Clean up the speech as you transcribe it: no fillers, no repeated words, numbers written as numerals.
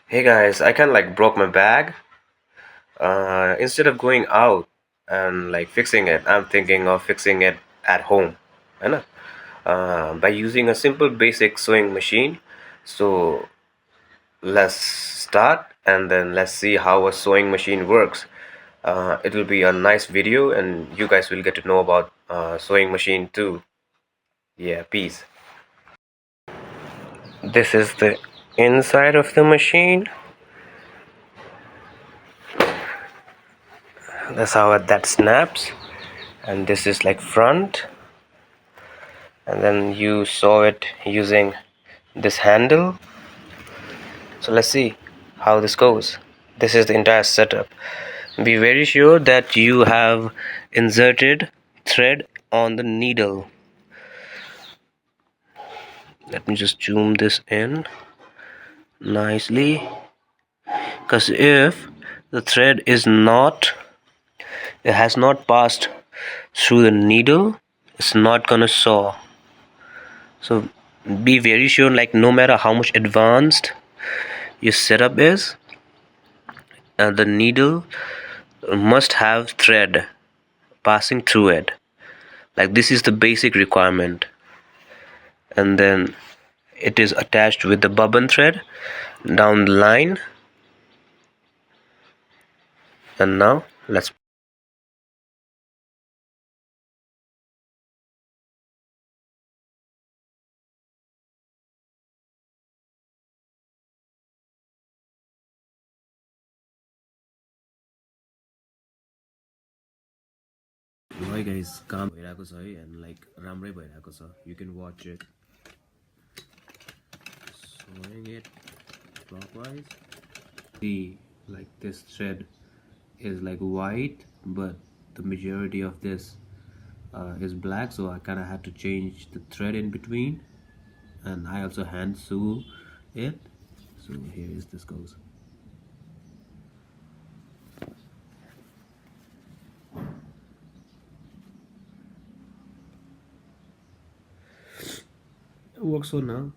Hey guys, I kind of like broke my bag. Instead of going out and like fixing it, I'm thinking of fixing it at home. है ना? By using a simple basic sewing machine. So let's start and then let's see how a sewing machine works. It'll be a nice video and you guys will get to know about sewing machine too. Yeah, peace. This is the inside of the machine. That's how that snaps. And this is like front, and then you saw it using this handle. So let's see how this goes. This is the entire setup. Be very sure that you have inserted thread on the needle. Let me just zoom this in nicely, because if the thread is not, it has not passed through the needle, it's not gonna sew. So be very sure, like no matter how much advanced your setup is, the needle must have thread passing through it. Like this is the basic requirement, and then it is attached with the bobbin thread down the line. And now let's. Hi guys, काम भइरहेको छ है, and like राम्रै भइरहेको छ. You can watch it. Sewing it clockwise. See, like this thread is like white, but the majority of this is black, so I kind of had to change the thread in between, and I also hand sew it. So here is this goes. It works for now.